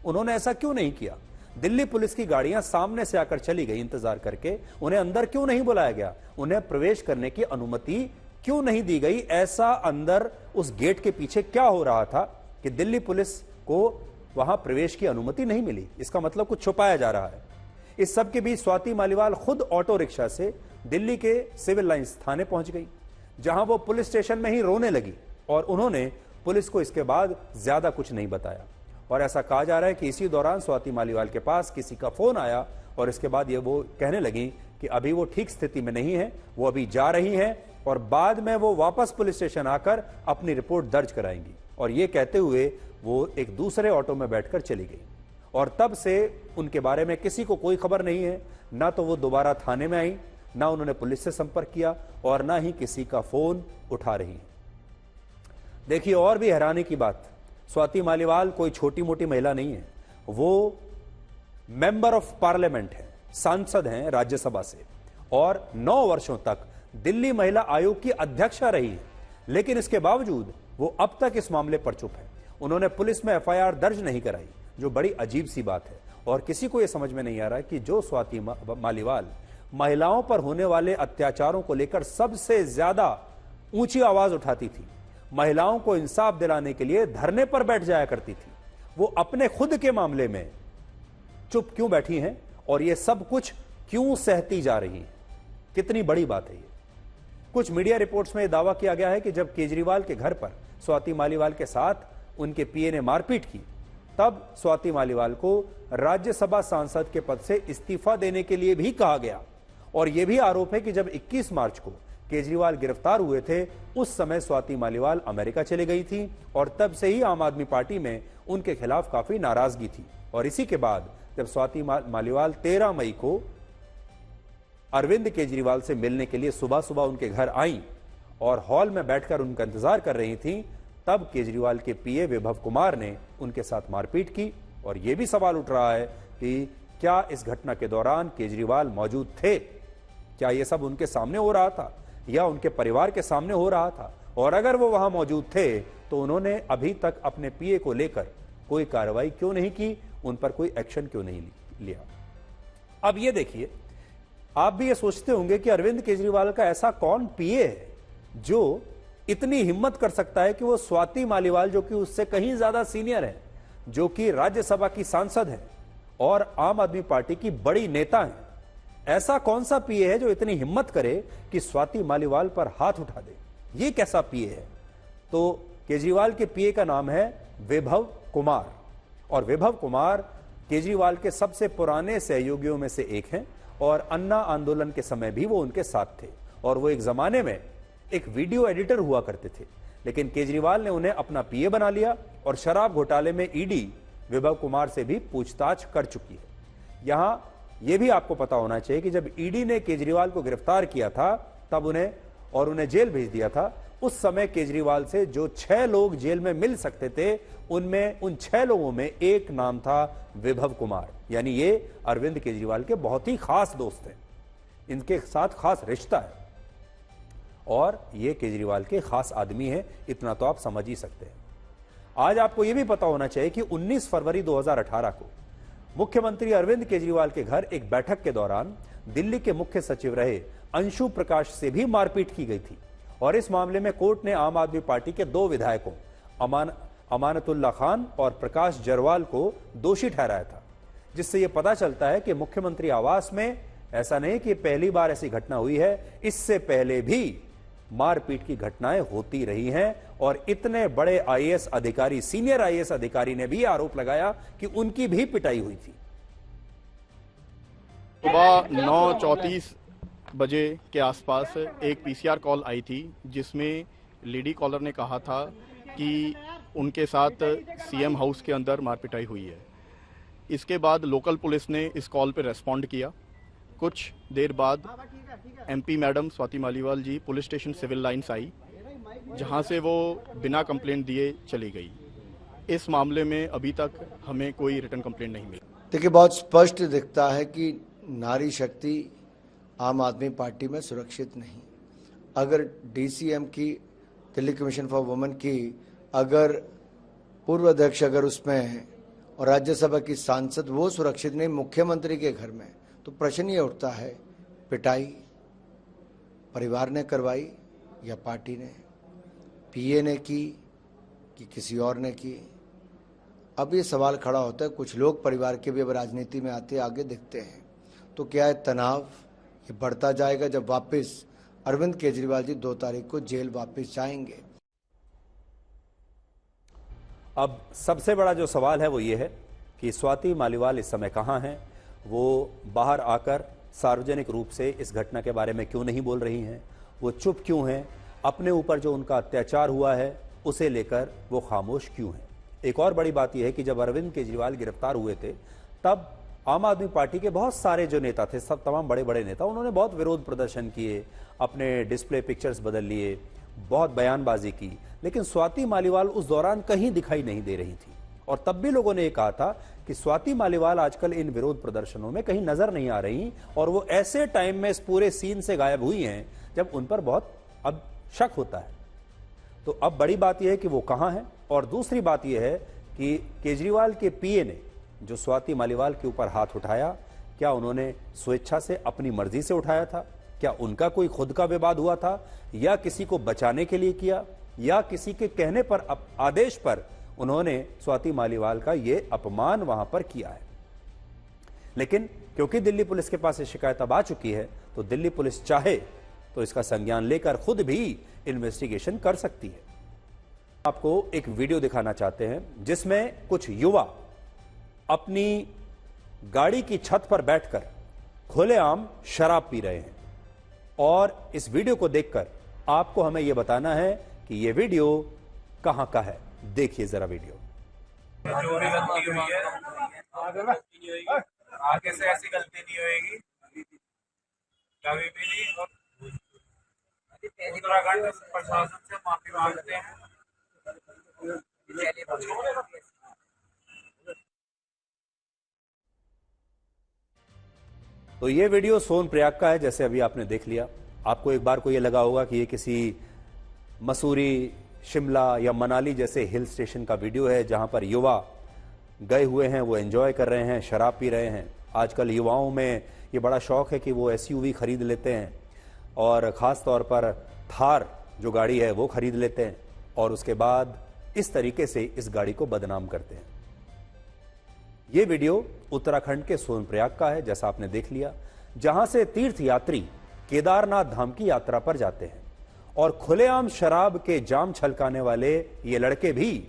उन्होंने ऐसा क्यों नहीं किया? दिल्ली पुलिस की गाड़ियां सामने से आकर चली गई इंतजार करके, उन्हें अंदर क्यों नहीं बुलाया गया? उन्हें प्रवेश करने की अनुमति क्यों नहीं दी गई? ऐसा अंदर उस गेट के पीछे क्या हो रहा था कि दिल्ली पुलिस को वहां प्रवेश की अनुमति नहीं मिली? इसका मतलब कुछ छुपाया जा रहा है। इस सब के बीच स्वाति मालीवाल खुद ऑटो रिक्शा से दिल्ली के सिविल लाइंस थाने पहुंच गई, जहां वो पुलिस स्टेशन में ही रोने लगी और उन्होंने पुलिस को इसके बाद ज्यादा कुछ नहीं बताया। और ऐसा कहा जा रहा है कि इसी दौरान स्वाति मालीवाल के पास किसी का फोन आया और इसके बाद ये वो कहने लगी कि अभी वो ठीक स्थिति में नहीं है, वो अभी जा रही हैं और बाद में वो वापस पुलिस स्टेशन आकर अपनी रिपोर्ट दर्ज कराएंगी। और ये कहते हुए वो एक दूसरे ऑटो में बैठकर चली गई और तब से उनके बारे में किसी को कोई खबर नहीं है। ना तो वो दोबारा थाने में आई, ना उन्होंने पुलिस से संपर्क किया और ना ही किसी का फोन उठा रही है। देखिए, और भी हैरानी की बात, स्वाति मालीवाल कोई छोटी मोटी महिला नहीं है, वो मेंबर ऑफ पार्लियामेंट है, सांसद हैं राज्यसभा से और 9 वर्षों तक दिल्ली महिला आयोग की अध्यक्षा रही है। लेकिन इसके बावजूद वो अब तक इस मामले पर चुप है। उन्होंने पुलिस में एफआईआर दर्ज नहीं कराई, जो बड़ी अजीब सी बात है। और किसी को यह समझ में नहीं आ रहा कि जो स्वाति मालीवाल महिलाओं पर होने वाले अत्याचारों को लेकर सबसे ज्यादा ऊंची आवाज उठाती थी, महिलाओं को इंसाफ दिलाने के लिए धरने पर बैठ जाया करती थी, वो अपने खुद के मामले में चुप क्यों बैठी हैं और ये सब कुछ क्यों सहती जा रही हैं? कितनी बड़ी बात है ये। कुछ मीडिया रिपोर्ट्स में दावा किया गया है कि जब केजरीवाल के घर पर स्वाति मालीवाल के साथ उनके पीए ने मारपीट की, तब स्वाति मालीवाल को राज्यसभा सांसद के पद से इस्तीफा देने के लिए भी कहा गया। और यह भी आरोप है कि जब 21 मार्च को केजरीवाल गिरफ्तार हुए थे, उस समय स्वाति मालीवाल अमेरिका चली गई थी और तब से ही आम आदमी पार्टी में उनके खिलाफ काफी नाराजगी थी। और इसी के बाद जब स्वाति मालीवाल 13 मई को अरविंद केजरीवाल से मिलने के लिए सुबह सुबह उनके घर आई और हॉल में बैठकर उनका इंतजार कर रही थी, तब केजरीवाल के पीए विभव कुमार ने उनके साथ मारपीट की। और यह भी सवाल उठ रहा है कि क्या इस घटना के दौरान केजरीवाल मौजूद थे? क्या यह सब उनके सामने हो रहा था या उनके परिवार के सामने हो रहा था? और अगर वो वहां मौजूद थे तो उन्होंने अभी तक अपने पीए को लेकर कोई कार्रवाई क्यों नहीं की, उन पर कोई एक्शन क्यों नहीं लिया? अब ये देखिए, आप भी ये सोचते होंगे कि अरविंद केजरीवाल का ऐसा कौन पीए है जो इतनी हिम्मत कर सकता है कि वो स्वाति मालीवाल, जो कि उससे कहीं ज्यादा सीनियर है, जो कि राज्यसभा की सांसद है और आम आदमी पार्टी की बड़ी नेता है, ऐसा कौन सा पीए है जो इतनी हिम्मत करे कि स्वाति मालीवाल पर हाथ उठा दे? ये कैसा पीए है? तो केजरीवाल के पीए का नाम है विभव कुमार और विभव कुमार केजरीवाल के सबसे पुराने सहयोगियों में से एक हैं और अन्ना आंदोलन के समय भी वो उनके साथ थे और वो एक जमाने में एक वीडियो एडिटर हुआ करते थे। लेकिन केजरीवाल ने उन्हें अपना पीए बना लिया और शराब घोटाले में ईडी विभव कुमार से भी पूछताछ कर चुकी है। यहां यह भी आपको पता होना चाहिए कि जब ईडी ने केजरीवाल को गिरफ्तार किया था तब उन्हें जेल भेज दिया था, उस समय केजरीवाल से जो 6 लोग जेल में मिल सकते थे, उनमें उन 6 लोगों में एक नाम था विभव कुमार। यानी ये अरविंद केजरीवाल के बहुत ही खास दोस्त हैं, इनके साथ खास रिश्ता है और ये केजरीवाल के खास आदमी हैं, इतना तो आप समझ ही सकते हैं। आज आपको यह भी पता होना चाहिए कि 19 फरवरी 2018 को मुख्यमंत्री अरविंद केजरीवाल के घर एक बैठक के दौरान दिल्ली के मुख्य सचिव रहे अंशु प्रकाश से भी मारपीट की गई थी और इस मामले में कोर्ट ने आम आदमी पार्टी के 2 विधायकों अमानतुल्ला खान और प्रकाश जरवाल को दोषी ठहराया था, जिससे यह पता चलता है कि मुख्यमंत्री आवास में ऐसा नहीं कि पहली बार ऐसी घटना हुई है, इससे पहले भी मारपीट की घटनाएं होती रही हैं और इतने बड़े आईएएस अधिकारी, सीनियर आईएएस अधिकारी ने भी आरोप लगाया कि उनकी भी पिटाई हुई थी। सुबह 9:34 बजे के आसपास एक पीसीआर कॉल आई थी जिसमें लेडी कॉलर ने कहा था कि उनके साथ सीएम हाउस के अंदर मारपिटाई हुई है। इसके बाद लोकल पुलिस ने इस कॉल पर रेस्पॉन्ड किया। कुछ देर बाद MP madam Swati Maliwal ji police station civil lines आई, जहां से वो बिना कंप्लेंट दिए चली गई। इस मामले में अभी तक हमें कोई रिटर्न कंप्लेंट नहीं मिली। देखिए, बहुत स्पष्ट दिखता है कि नारी शक्ति आम आदमी पार्टी में सुरक्षित नहीं। अगर डीसीएम की, दिल्ली कमीशन फॉर वुमेन की, अगर पूर्व अध्यक्ष अगर उसमें है और राज्यसभा की सांसद वो सुरक्षित नहीं मुख्यमंत्री के घर में, तो प्रश्न ये उठता है, पिटाई परिवार ने करवाई या पार्टी ने, पीए ने की कि किसी और ने की? अब ये सवाल खड़ा होता है। कुछ लोग परिवार के भी अब राजनीति में आते आगे दिखते हैं, तो क्या है तनाव ये बढ़ता जाएगा जब वापस अरविंद केजरीवाल जी 2 तारीख को जेल वापस जाएंगे। अब सबसे बड़ा जो सवाल है वो ये है कि स्वाति मालीवाल इस समय कहां हैं? वो बाहर आकर सार्वजनिक रूप से इस घटना के बारे में क्यों नहीं बोल रही हैं, वो चुप क्यों हैं, अपने ऊपर जो उनका अत्याचार हुआ है उसे लेकर वो खामोश क्यों हैं। एक और बड़ी बात यह है कि जब अरविंद केजरीवाल गिरफ्तार हुए थे तब आम आदमी पार्टी के बहुत सारे जो नेता थे, सब तमाम बड़े बड़े नेता, उन्होंने बहुत विरोध प्रदर्शन किए, अपने डिस्प्ले पिक्चर्स बदल लिए, बहुत बयानबाजी की, लेकिन स्वाति मालीवाल उस दौरान कहीं दिखाई नहीं दे रही थी। और तब भी लोगों ने ये कहा था कि स्वाति मालीवाल आजकल इन विरोध प्रदर्शनों में कहीं नजर नहीं आ रही और वो ऐसे टाइम में इस पूरे सीन से गायब हुई हैं जब उन पर बहुत अब शक होता है। तो अब बड़ी बात यह है कि वो कहां है। और दूसरी बात यह है कि केजरीवाल के पीए ने जो स्वाति मालीवाल के ऊपर हाथ उठाया, क्या उन्होंने स्वेच्छा से अपनी मर्जी से उठाया था? क्या उनका कोई खुद का विवाद हुआ था, या किसी को बचाने के लिए किया, या किसी के कहने पर, आदेश पर उन्होंने स्वाति मालीवाल का ये अपमान वहां पर किया है? लेकिन क्योंकि दिल्ली पुलिस के पास ये शिकायत अब आ चुकी है तो दिल्ली पुलिस चाहे तो इसका संज्ञान लेकर खुद भी इन्वेस्टिगेशन कर सकती है। आपको एक वीडियो दिखाना चाहते हैं जिसमें कुछ युवा अपनी गाड़ी की छत पर बैठकर खुलेआम शराब पी रहे हैं और इस वीडियो को देखकर आपको हमें यह बताना है कि यह वीडियो कहां का है। देखिए जरा वीडियो। जो भी गलती हुई है आगे से ऐसी गलती नहीं होगी कभी भी नहीं। और उत्तराखंड प्रशासन से माफी मांगते हैं। तो ये वीडियो सोनप्रयाग का है, जैसे अभी आपने देख लिया। आपको एक बार को ये लगा होगा कि ये किसी मसूरी, शिमला या मनाली जैसे हिल स्टेशन का वीडियो है जहां पर युवा गए हुए हैं, वो एंजॉय कर रहे हैं, शराब पी रहे हैं। आजकल युवाओं में ये बड़ा शौक है कि वो एसयूवी खरीद लेते हैं और ख़ास तौर पर थार जो गाड़ी है वो खरीद लेते हैं और उसके बाद इस तरीके से इस गाड़ी को बदनाम करते हैं। ये वीडियो उत्तराखंड के सोनप्रयाग का है, जैसा आपने देख लिया, जहां से तीर्थयात्री केदारनाथ धाम की यात्रा पर जाते हैं और खुलेआम शराब के जाम छलकाने वाले ये लड़के भी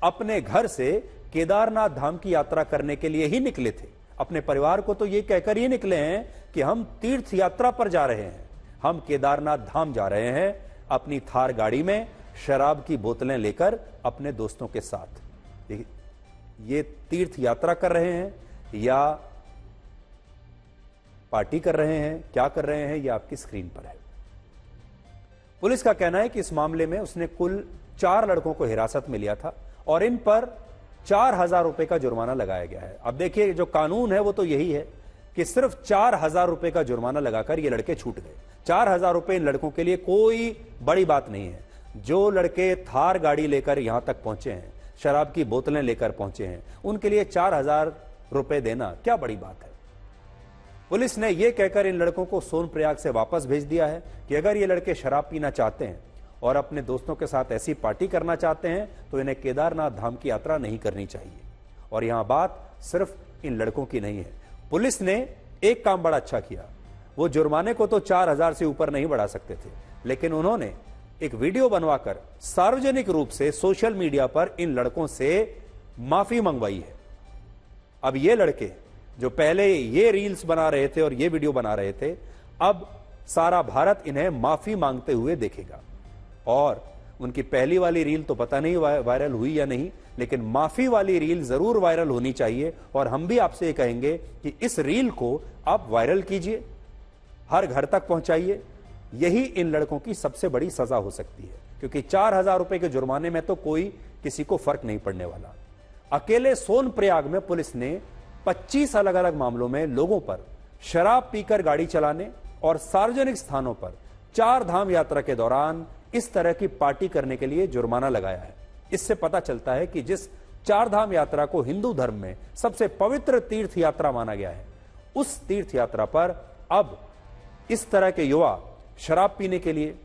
अपने घर से केदारनाथ धाम की यात्रा करने के लिए ही निकले थे। अपने परिवार को तो ये कहकर ही निकले हैं कि हम तीर्थ यात्रा पर जा रहे हैं, हम केदारनाथ धाम जा रहे हैं, अपनी थार गाड़ी में शराब की बोतलें लेकर अपने दोस्तों के साथ। ये तीर्थ यात्रा कर रहे हैं या पार्टी कर रहे हैं, क्या कर रहे हैं, ये आपकी स्क्रीन पर है। पुलिस का कहना है कि इस मामले में उसने कुल 4 लड़कों को हिरासत में लिया था और इन पर 4,000 रुपए का जुर्माना लगाया गया है। अब देखिए, जो कानून है वो तो यही है कि सिर्फ 4,000 रुपए का जुर्माना लगाकर ये लड़के छूट गए। 4,000 रुपए इन लड़कों के लिए कोई बड़ी बात नहीं है। जो लड़के थार गाड़ी लेकर यहां तक पहुंचे हैं, शराब की बोतलें लेकर पहुंचे हैं, उनके लिए 4,000 रुपए देना क्या बड़ी बात है। पुलिस ने यह कहकर इन लड़कों को सोनप्रयाग से वापस भेज दिया है कि अगर ये लड़के शराब पीना चाहते हैं और अपने दोस्तों के साथ ऐसी पार्टी करना चाहते हैं तो इन्हें केदारनाथ धाम की यात्रा नहीं करनी चाहिए। और यहां बात सिर्फ इन लड़कों की नहीं है। पुलिस ने एक काम बड़ा अच्छा किया, वो जुर्माने को तो 4,000 से ऊपर नहीं बढ़ा सकते थे, लेकिन उन्होंने एक वीडियो बनवाकर सार्वजनिक रूप से सोशल मीडिया पर इन लड़कों से माफी मंगवाई है। अब ये लड़के जो पहले ये रील्स बना रहे थे और ये वीडियो बना रहे थे, अब सारा भारत इन्हें माफी मांगते हुए देखेगा। और उनकी पहली वाली रील तो पता नहीं वायरल हुई या नहीं, लेकिन माफी वाली रील जरूर वायरल होनी चाहिए। और हम भी आपसे ये कहेंगे कि इस रील को आप वायरल कीजिए, हर घर तक पहुंचाइए। यही इन लड़कों की सबसे बड़ी सजा हो सकती है, क्योंकि 4,000 रुपए के जुर्माने में तो कोई किसी को फर्क नहीं पड़ने वाला। अकेले सोनप्रयाग में पुलिस ने 25 अलग अलग मामलों में लोगों पर शराब पीकर गाड़ी चलाने और सार्वजनिक स्थानों पर 4 धाम यात्रा के दौरान इस तरह की पार्टी करने के लिए जुर्माना लगाया है। इससे पता चलता है कि जिस 4 धाम यात्रा को हिंदू धर्म में सबसे पवित्र तीर्थ यात्रा माना गया है, उस तीर्थ यात्रा पर अब इस तरह के युवा शराब पीने के लिए,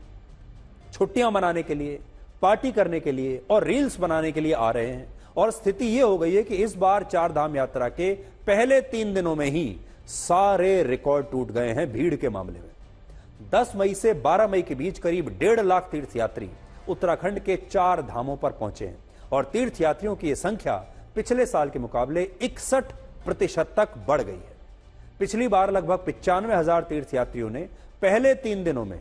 छुट्टियां मनाने के लिए, पार्टी करने के लिए और रील्स बनाने के लिए आ रहे हैं। और स्थिति यह हो गई है कि इस बार 4 धाम यात्रा के पहले 3 दिनों में ही सारे रिकॉर्ड टूट गए हैं भीड़ के मामले में। 10 मई से 12 मई के बीच करीब 1.5 लाख तीर्थयात्री उत्तराखंड के 4 धामों पर पहुंचे हैं और तीर्थयात्रियों की यह संख्या पिछले साल के मुकाबले 61% तक बढ़ गई है। पिछली बार लगभग 95,000 तीर्थयात्रियों ने पहले 3 दिनों में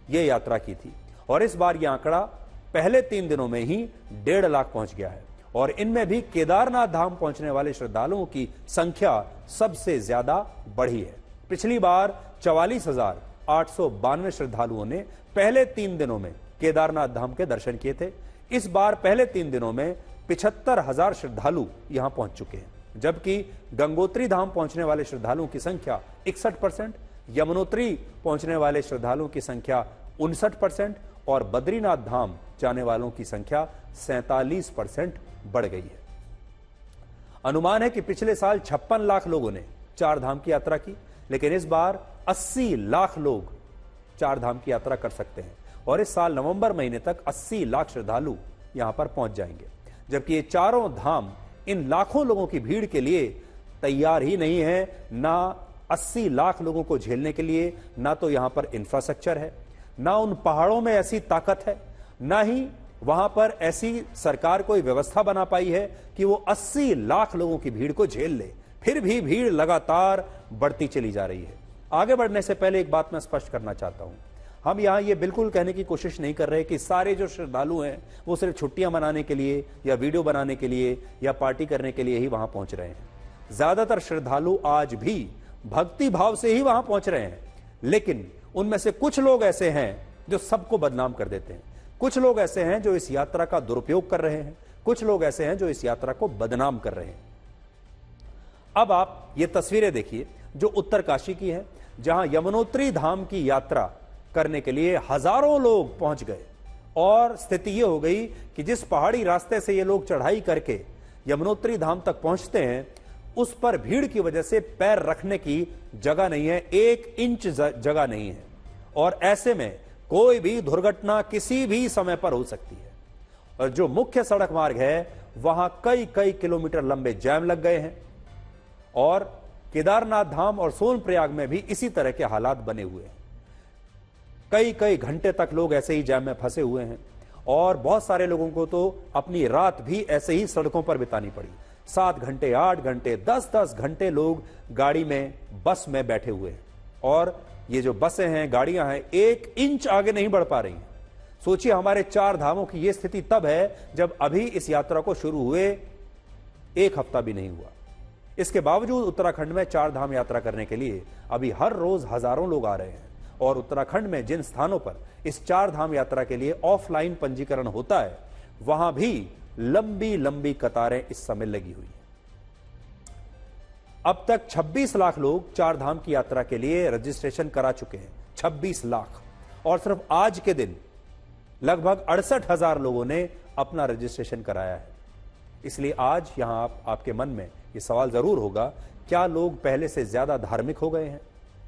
यह यात्रा की थी और इस बार यह आंकड़ा पहले 3 दिनों में ही 1.5 लाख पहुंच गया है और इनमें भी केदारनाथ धाम पहुंचने वाले श्रद्धालुओं की संख्या सबसे ज्यादा बढ़ी है। पिछली बार 44,892 श्रद्धालुओं ने पहले 3 दिनों में केदारनाथ धाम के दर्शन किए थे। इस बार पहले 3 दिनों में 75,000 श्रद्धालु यहां पहुंच चुके हैं, जबकि गंगोत्री धाम पहुंचने वाले श्रद्धालुओं की संख्या 61%, यमुनोत्री पहुंचने वाले श्रद्धालुओं की संख्या 59% और बद्रीनाथ धाम जाने वालों की संख्या 47% बढ़ गई है। अनुमान है कि पिछले साल 56 लाख लोगों ने चार धाम की यात्रा की, लेकिन इस बार 80 लाख लोग चार धाम की यात्रा कर सकते हैं और इस साल नवंबर महीने तक 80 लाख श्रद्धालु यहां पर पहुंच जाएंगे, जबकि ये चारों धाम इन लाखों लोगों की भीड़ के लिए तैयार ही नहीं है। ना 80 लाख लोगों को झेलने के लिए ना तो यहां पर इंफ्रास्ट्रक्चर है, ना उन पहाड़ों में ऐसी ताकत है, ना ही वहां पर ऐसी सरकार कोई व्यवस्था बना पाई है कि वो 80 लाख लोगों की भीड़ को झेल ले। फिर भी भीड़ लगातार बढ़ती चली जा रही है। आगे बढ़ने से पहले एक बात मैं स्पष्ट करना चाहता हूं, हम यहां ये बिल्कुल कहने की कोशिश नहीं कर रहे कि सारे जो श्रद्धालु हैं वो सिर्फ छुट्टियां मनाने के लिए या वीडियो बनाने के लिए या पार्टी करने के लिए ही वहां पहुंच रहे हैं। ज्यादातर श्रद्धालु आज भी भक्ति भाव से ही वहां पहुंच रहे हैं, लेकिन उनमें से कुछ लोग ऐसे हैं जो सबको बदनाम कर देते हैं, कुछ लोग ऐसे हैं जो इस यात्रा का दुरुपयोग कर रहे हैं, कुछ लोग ऐसे हैं जो इस यात्रा को बदनाम कर रहे हैं। अब आप ये तस्वीरें देखिए जो उत्तरकाशी की है, जहां यमुनोत्री धाम की यात्रा करने के लिए हजारों लोग पहुंच गए और स्थिति यह हो गई कि जिस पहाड़ी रास्ते से ये लोग चढ़ाई करके यमुनोत्री धाम तक पहुंचते हैं उस पर भीड़ की वजह से पैर रखने की जगह नहीं है, 1 इंच जगह नहीं है और ऐसे में कोई भी दुर्घटना किसी भी समय पर हो सकती है। और जो मुख्य सड़क मार्ग है वहां कई किलोमीटर लंबे जैम लग गए हैं और केदारनाथ धाम और सोनप्रयाग में भी इसी तरह के हालात बने हुए हैं। कई घंटे तक लोग ऐसे ही जैम में फंसे हुए हैं और बहुत सारे लोगों को तो अपनी रात भी ऐसे ही सड़कों पर बितानी पड़ी। 7 घंटे, 8 घंटे, 10 घंटे लोग गाड़ी में, बस में बैठे हुए हैं और ये जो बसें हैं, गाड़ियां हैं, 1 इंच आगे नहीं बढ़ पा रही हैं। सोचिए हमारे 4 धामों की यह स्थिति तब है जब अभी इस यात्रा को शुरू हुए 1 हफ्ता भी नहीं हुआ। इसके बावजूद उत्तराखंड में 4 धाम यात्रा करने के लिए अभी हर रोज हजारों लोग आ रहे हैं और उत्तराखंड में जिन स्थानों पर इस 4 धाम यात्रा के लिए ऑफलाइन पंजीकरण होता है वहां भी लंबी कतारें इस समय लगी हुई हैं। अब तक 26 लाख लोग 4 धाम की यात्रा के लिए रजिस्ट्रेशन करा चुके हैं, 26 लाख, और सिर्फ आज के दिन लगभग 68,000 लोगों ने अपना रजिस्ट्रेशन कराया है। इसलिए आज यहां आपके मन में यह सवाल जरूर होगा, क्या लोग पहले से ज्यादा धार्मिक हो गए हैं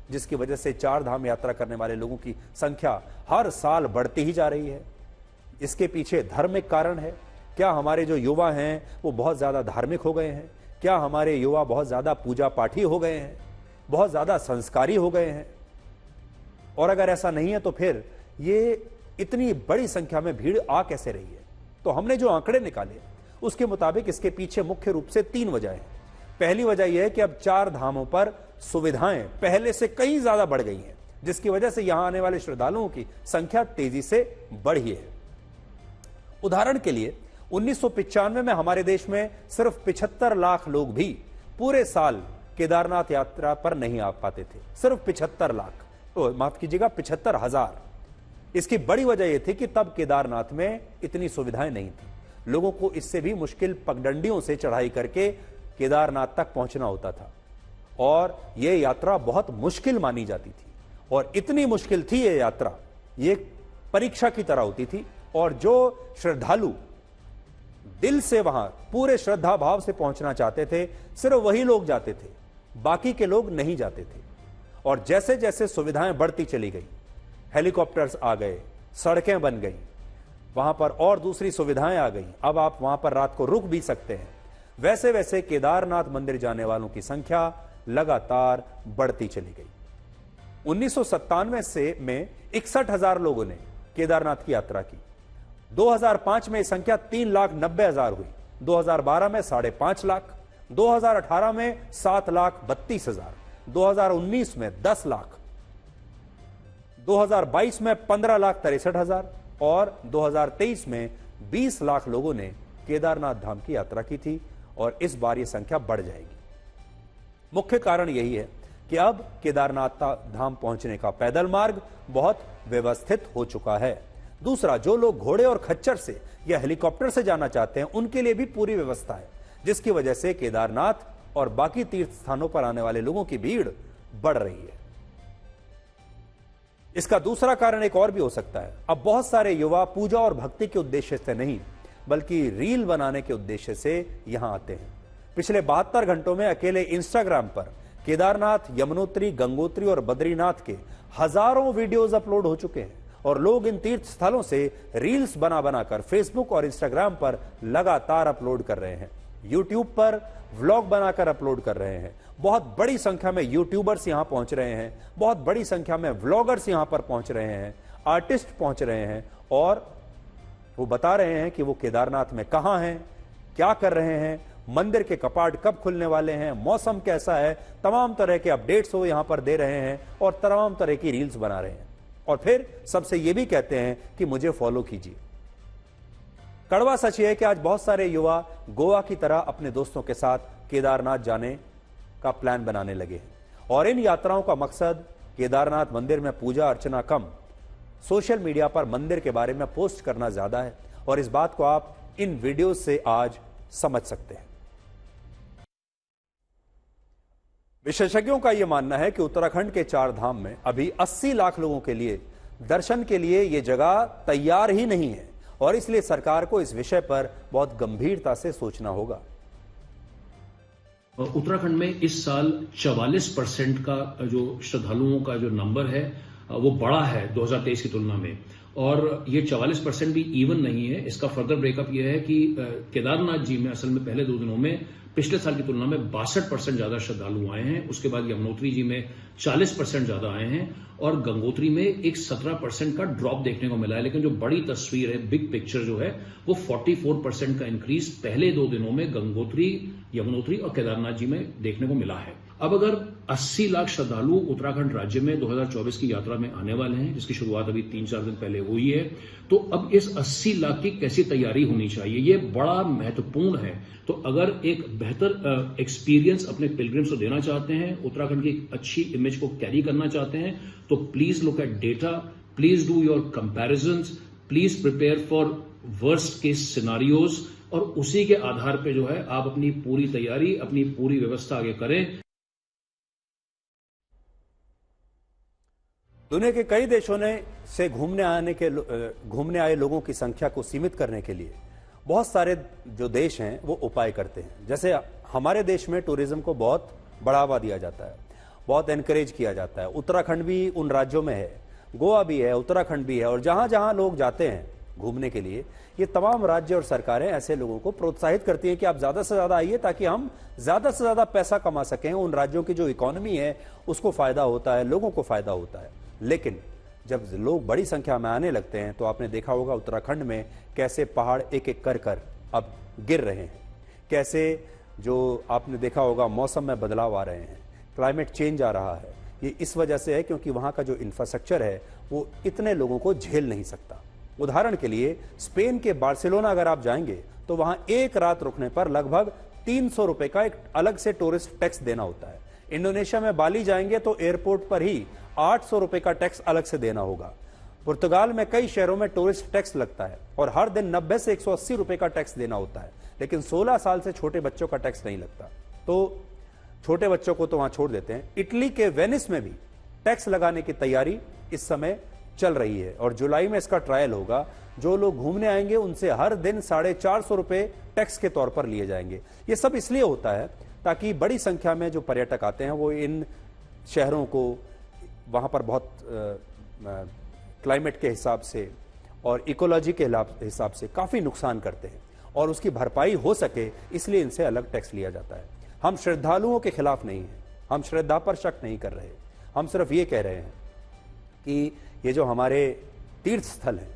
जिसकी वजह से 4 धाम यात्रा करने वाले लोगों की संख्या हर साल बढ़ती ही जा रही है? इसके पीछे धार्मिक कारण है? क्या हमारे जो युवा हैं वो बहुत ज्यादा धार्मिक हो गए हैं? क्या हमारे युवा बहुत ज्यादा पूजा पाठी हो गए हैं, बहुत ज्यादा संस्कारी हो गए हैं? और अगर ऐसा नहीं है तो फिर ये इतनी बड़ी संख्या में भीड़ आ कैसे रही है? तो हमने जो आंकड़े निकाले उसके मुताबिक इसके पीछे मुख्य रूप से 3 वजह है। पहली वजह यह है कि अब 4 धामों पर सुविधाएं पहले से कहीं ज्यादा बढ़ गई हैं, जिसकी वजह से यहां आने वाले श्रद्धालुओं की संख्या तेजी से बढ़ी है। उदाहरण के लिए 1995 में हमारे देश में सिर्फ 75 लाख लोग भी पूरे साल केदारनाथ यात्रा पर नहीं आ पाते थे, सिर्फ 75 लाख, माफ कीजिएगा 75,000। इसकी बड़ी वजह यह थी कि तब केदारनाथ में इतनी सुविधाएं नहीं थी, लोगों को इससे भी मुश्किल पगडंडियों से चढ़ाई करके केदारनाथ तक पहुंचना होता था और यह यात्रा बहुत मुश्किल मानी जाती थी और इतनी मुश्किल थी यह यात्रा, ये परीक्षा की तरह होती थी और जो श्रद्धालु दिल से वहां पूरे श्रद्धा भाव से पहुंचना चाहते थे सिर्फ वही लोग जाते थे, बाकी के लोग नहीं जाते थे। और जैसे जैसे सुविधाएं बढ़ती चली गई, हेलीकॉप्टर्स आ गए, सड़कें बन गई, वहां पर और दूसरी सुविधाएं आ गई, अब आप वहां पर रात को रुक भी सकते हैं, वैसे वैसे केदारनाथ मंदिर जाने वालों की संख्या लगातार बढ़ती चली गई। 1997 में 61,000 लोगों ने केदारनाथ की यात्रा की, 2005 में संख्या 3,90,000 हुई, 2012 में 5.5 लाख, 2018 में 7,32,000, 2019 में 10 लाख, 2022 में 15,63,000 और 2023 में 20 लाख लोगों ने केदारनाथ धाम की यात्रा की थी और इस बार यह संख्या बढ़ जाएगी। मुख्य कारण यही है कि अब केदारनाथ धाम पहुंचने का पैदल मार्ग बहुत व्यवस्थित हो चुका है। दूसरा, जो लोग घोड़े और खच्चर से या हेलीकॉप्टर से जाना चाहते हैं उनके लिए भी पूरी व्यवस्था है, जिसकी वजह से केदारनाथ और बाकी तीर्थ स्थानों पर आने वाले लोगों की भीड़ बढ़ रही है। इसका दूसरा कारण एक और भी हो सकता है। अब बहुत सारे युवा पूजा और भक्ति के उद्देश्य से नहीं बल्कि रील बनाने के उद्देश्य से यहां आते हैं। पिछले 72 घंटों में अकेले इंस्टाग्राम पर केदारनाथ, यमुनोत्री, गंगोत्री और बद्रीनाथ के हजारों वीडियोस अपलोड हो चुके हैं और लोग इन तीर्थ स्थलों से रील्स बना बनाकर फेसबुक और इंस्टाग्राम पर लगातार अपलोड कर रहे हैं। यूट्यूब पर व्लॉग बनाकर अपलोड कर रहे हैं। बहुत बड़ी संख्या में यूट्यूबर्स यहां पहुंच रहे हैं, बहुत बड़ी संख्या में व्लॉगर्स यहां पर पहुंच रहे हैं, आर्टिस्ट पहुंच रहे हैं और वो बता रहे हैं कि वो केदारनाथ में कहां हैं, क्या कर रहे हैं, मंदिर के कपाट कब खुलने वाले हैं, मौसम कैसा है, तमाम तरह के अपडेट्स वो यहां पर दे रहे हैं और तमाम तरह की रील्स बना रहे हैं और फिर सबसे ये भी कहते हैं कि मुझे फॉलो कीजिए। कड़वा सच है कि आज बहुत सारे युवा गोवा की तरह अपने दोस्तों के साथ केदारनाथ जाने का प्लान बनाने लगे हैं और इन यात्राओं का मकसद केदारनाथ मंदिर में पूजा अर्चना कम, सोशल मीडिया पर मंदिर के बारे में पोस्ट करना ज्यादा है और इस बात को आप इन वीडियो से आज समझ सकते हैं। विशेषज्ञों का यह मानना है कि उत्तराखंड के 4 धाम में अभी 80 लाख लोगों के लिए दर्शन के लिए यह जगह तैयार ही नहीं है और इसलिए सरकार को इस विषय पर बहुत गंभीरता से सोचना होगा। उत्तराखंड में इस साल 44% का जो श्रद्धालुओं का जो नंबर है वो बड़ा है 2023 की तुलना में और ये 44% भी इवन नहीं है। इसका फर्दर ब्रेकअप ये है कि केदारनाथ जी में असल में पहले 2 दिनों में पिछले साल की तुलना में 62% ज्यादा श्रद्धालु आए हैं। उसके बाद यमुनोत्री जी में 40% ज्यादा आए हैं और गंगोत्री में एक 17% का ड्रॉप देखने को मिला है। लेकिन जो बड़ी तस्वीर है, बिग पिक्चर जो है वो 44% का इंक्रीज पहले 2 दिनों में गंगोत्री, यमुनोत्री और केदारनाथ जी में देखने को मिला है। अब अगर 80 लाख श्रद्धालु उत्तराखंड राज्य में 2024 की यात्रा में आने वाले हैं, जिसकी शुरुआत अभी 3-4 दिन पहले हुई है, तो अब इस 80 लाख की कैसी तैयारी होनी चाहिए, ये बड़ा महत्वपूर्ण है। तो अगर एक बेहतर एक्सपीरियंस अपने पिलग्रिम्स को देना चाहते हैं, उत्तराखंड की एक अच्छी इमेज को कैरी करना चाहते हैं, तो please look at data, please do your comparisons, please prepare for worst case scenarios और उसी के आधार पे जो है आप अपनी पूरी तैयारी, अपनी पूरी व्यवस्था आगे करें। दुनिया के कई देशों ने से घूमने आए लोगों की संख्या को सीमित करने के लिए बहुत सारे जो देश हैं वो उपाय करते हैं। जैसे हमारे देश में टूरिज्म को बहुत बढ़ावा दिया जाता है, बहुत एनकरेज किया जाता है। उत्तराखंड भी उन राज्यों में है, गोवा भी है, उत्तराखंड भी है और जहां जहां लोग जाते हैं घूमने के लिए, ये तमाम राज्य और सरकारें ऐसे लोगों को प्रोत्साहित करती हैं कि आप ज्यादा से ज्यादा आइए ताकि हम ज्यादा से ज्यादा पैसा कमा सकें। उन राज्यों की जो इकोनॉमी है उसको फायदा होता है, लोगों को फायदा होता है। लेकिन जब लोग बड़ी संख्या में आने लगते हैं तो आपने देखा होगा उत्तराखंड में कैसे पहाड़ एक एक कर अब गिर रहे हैं, कैसे जो आपने देखा होगा मौसम में बदलाव आ रहे हैं, क्लाइमेट चेंज आ रहा है। ये इस वजह से है क्योंकि वहां का जो इंफ्रास्ट्रक्चर है वो इतने लोगों को झेल नहीं सकता। उदाहरण के लिए स्पेन के बार्सिलोना अगर आप जाएंगे तो वहां एक रात रुकने पर लगभग 300 रुपए का एक अलग से टूरिस्ट टैक्स देना होता है। इंडोनेशिया में बाली जाएंगे तो एयरपोर्ट पर ही 800 रुपए का टैक्स अलग से देना होगा। पुर्तगाल में कई शहरों में टूरिस्ट टैक्स लगता है और हर दिन 90 से 180 रुपए का टैक्स देना होता है, लेकिन 16 साल से छोटे बच्चों का टैक्स नहीं लगता, तो छोटे बच्चों को तो वहां छोड़ देते हैं। इटली के वेनिस में भी टैक्स लगाने की तैयारी इस समय चल रही है और जुलाई में इसका ट्रायल होगा। जो लोग घूमने आएंगे उनसे हर दिन 450 रुपए टैक्स के तौर पर लिए जाएंगे। ये सब इसलिए होता है ताकि बड़ी संख्या में जो पर्यटक आते हैं वो इन शहरों को वहां पर बहुत क्लाइमेट के हिसाब से और इकोलॉजी के हिसाब से काफी नुकसान करते हैं और उसकी भरपाई हो सके इसलिए इनसे अलग टैक्स लिया जाता है। हम श्रद्धालुओं के खिलाफ नहीं हैं, हम श्रद्धा पर शक नहीं कर रहे, हम सिर्फ ये कह रहे हैं कि ये जो हमारे तीर्थ स्थल हैं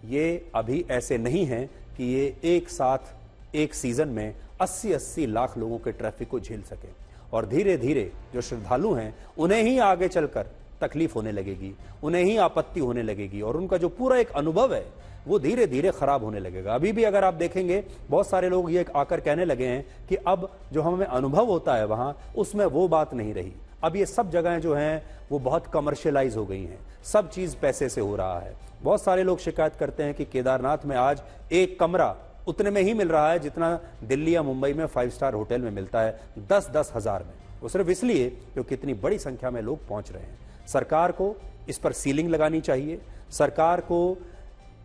ये अभी ऐसे नहीं हैं कि ये एक साथ एक सीजन में 80-80 लाख लोगों के ट्रैफिक को झेल सके। और धीरे धीरे जो श्रद्धालु हैं उन्हें ही आगे चलकर तकलीफ होने लगेगी, उन्हें ही आपत्ति होने लगेगी और उनका जो पूरा एक अनुभव है वो धीरे धीरे खराब होने लगेगा। अभी भी अगर आप देखेंगे बहुत सारे लोग ये आकर कहने लगे हैं कि अब जो हमें अनुभव होता है वहां उसमें वो बात नहीं रही। अब ये सब जगहें जो हैं वो बहुत कमर्शियलाइज हो गई हैं, सब चीज पैसे से हो रहा है। बहुत सारे लोग शिकायत करते हैं कि केदारनाथ में आज एक कमरा उतने में ही मिल रहा है जितना दिल्ली या मुंबई में 5 स्टार होटल में मिलता है, 10-10 हजार में। वो सिर्फ इसलिए क्योंकि इतनी बड़ी संख्या में लोग पहुंच रहे हैं। सरकार को इस पर सीलिंग लगानी चाहिए, सरकार को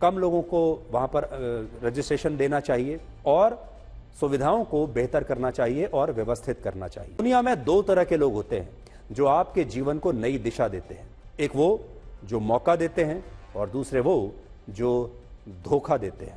कम लोगों को वहां पर रजिस्ट्रेशन देना चाहिए और सुविधाओं को बेहतर करना चाहिए और व्यवस्थित करना चाहिए। दुनिया में 2 तरह के लोग होते हैं जो आपके जीवन को नई दिशा देते हैं। एक वो जो मौका देते हैं और दूसरे वो जो धोखा देते हैं।